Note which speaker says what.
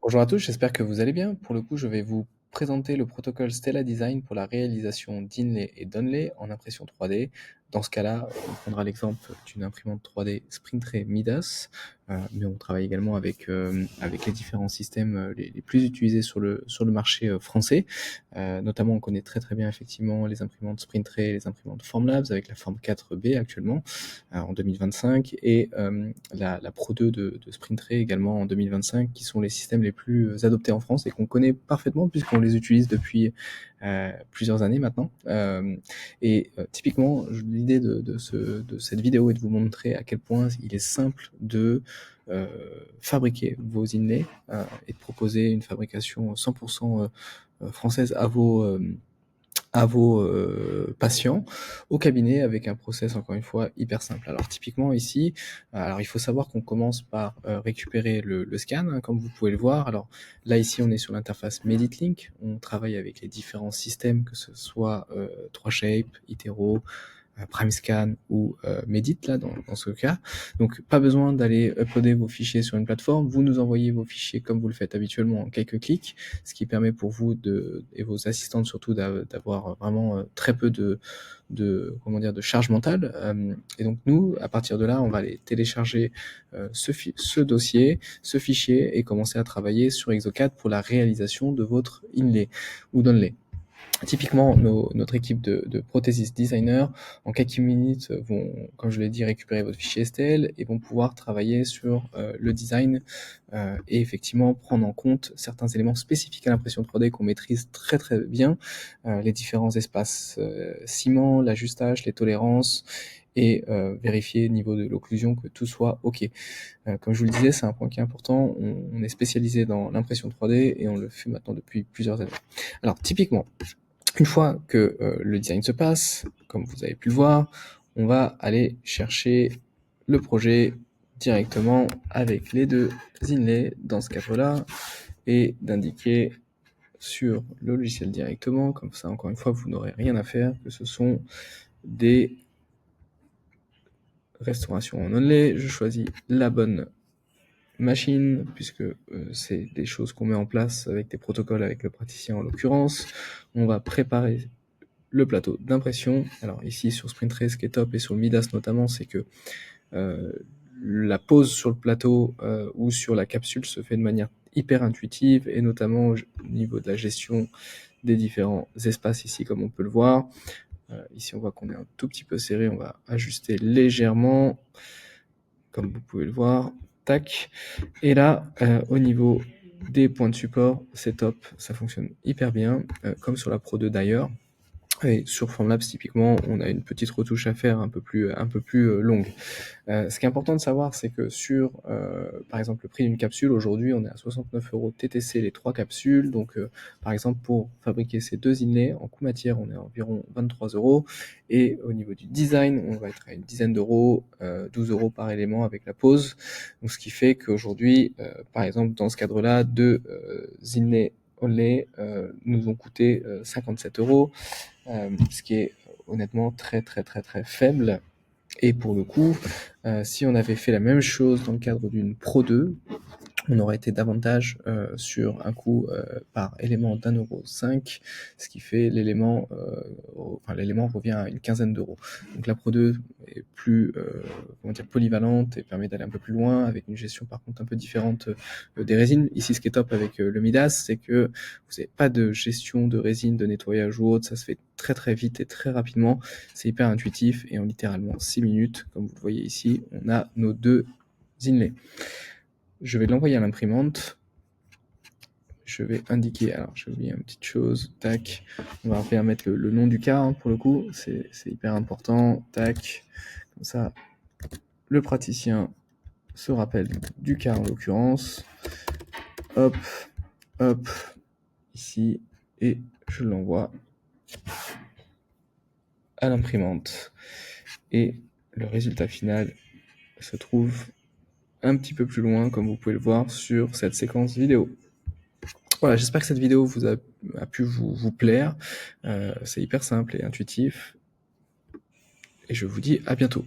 Speaker 1: Bonjour à tous, j'espère que vous allez bien. Pour le coup, je vais vous présenter le protocole Stella Design pour la réalisation d'inlay et d'onlay en impression 3D. Dans ce cas-là, on prendra l'exemple d'une imprimante 3D Springtray Midas, mais on travaille également avec les différents systèmes les plus utilisés sur le marché français. Notamment, on connaît très très bien effectivement les imprimantes Springtray et les imprimantes Formlabs avec la forme 4B actuellement en 2025 et la Pro 2 de Springtray également en 2025 qui sont les systèmes les plus adoptés en France et qu'on connaît parfaitement puisqu'on les utilise depuis plusieurs années maintenant. Typiquement, l'idée de cette vidéo est de vous montrer à quel point il est simple de fabriquer vos inlays et de proposer une fabrication 100% française à vos patients au cabinet avec un process encore une fois hyper simple. Alors typiquement ici, alors il faut savoir qu'on commence par récupérer le scan, hein, comme vous pouvez le voir. Alors là ici on est sur l'interface MeditLink, on travaille avec les différents systèmes, que ce soit 3Shape, Itero, PrimeScan ou Medit là dans ce cas. Donc pas besoin d'aller uploader vos fichiers sur une plateforme, vous nous envoyez vos fichiers comme vous le faites habituellement en quelques clics, ce qui permet pour vous et vos assistantes surtout d'avoir vraiment très peu de charge mentale. Et donc nous, à partir de là, on va aller télécharger ce dossier, ce fichier et commencer à travailler sur Exocad pour la réalisation de votre inlay ou d'onlay. Typiquement, notre équipe de prothésistes designers, en quelques minutes, vont, comme je l'ai dit, récupérer votre fichier STL et vont pouvoir travailler sur le design et effectivement prendre en compte certains éléments spécifiques à l'impression 3D qu'on maîtrise très très bien, les différents espaces ciment, l'ajustage, les tolérances et vérifier au niveau de l'occlusion que tout soit OK. Comme je vous le disais, c'est un point qui est important. On est spécialisé dans l'impression 3D et on le fait maintenant depuis plusieurs années. Alors typiquement, une fois que le design se passe, comme vous avez pu le voir, on va aller chercher le projet directement avec les deux inlays dans ce cadre-là et d'indiquer sur le logiciel directement, comme ça encore une fois vous n'aurez rien à faire, que ce sont des restaurations en onlay. Je choisis la bonne machine, puisque c'est des choses qu'on met en place avec des protocoles avec le praticien en l'occurrence. On va préparer le plateau d'impression. Alors ici sur Springtray, ce qui est top, et sur le Midas notamment, c'est que la pose sur le plateau ou sur la capsule se fait de manière hyper intuitive, et notamment au niveau de la gestion des différents espaces ici, comme on peut le voir. Ici on voit qu'on est un tout petit peu serré, on va ajuster légèrement, comme vous pouvez le voir. Tac. Et là, au niveau des points de support, c'est top, ça fonctionne hyper bien, comme sur la Pro 2 d'ailleurs. Et sur Formlabs, typiquement, on a une petite retouche à faire un peu plus longue. Ce qui est important de savoir, c'est que sur, par exemple, le prix d'une capsule, aujourd'hui, on est à 69 € TTC les 3 capsules. Donc, par exemple, pour fabriquer ces 2 inlays, en coût matière, on est à environ 23 €. Et au niveau du design, on va être à une dizaine d'euros, 12 € par élément avec la pose. Donc, ce qui fait qu'aujourd'hui, par exemple, dans ce cadre-là, 2 inlays onlay nous ont coûté 57 €, ce qui est honnêtement très très très très faible. Et pour le coup, si on avait fait la même chose dans le cadre d'une Pro 2, on aurait été davantage sur un coût par élément d'1,05 €, ce qui fait l'élément revient à une quinzaine d'euros. Donc la Pro 2 est plus polyvalente et permet d'aller un peu plus loin avec une gestion par contre un peu différente des résines. Ici, ce qui est top avec le Midas, c'est que vous n'avez pas de gestion de résine, de nettoyage ou autre, ça se fait très très vite et très rapidement. C'est hyper intuitif et en littéralement 6 minutes, comme vous le voyez ici, on a nos 2 inlays. Je vais l'envoyer à l'imprimante. Je vais indiquer, alors j'ai oublié une petite chose, tac, on va bien mettre le nom du cas, hein, pour le coup, c'est hyper important, tac, comme ça, le praticien se rappelle du cas en l'occurrence, hop, hop, ici, et je l'envoie à l'imprimante. Et le résultat final se trouve un petit peu plus loin, comme vous pouvez le voir sur cette séquence vidéo. Voilà, j'espère que cette vidéo a pu vous plaire. C'est hyper simple et intuitif. Et je vous dis à bientôt.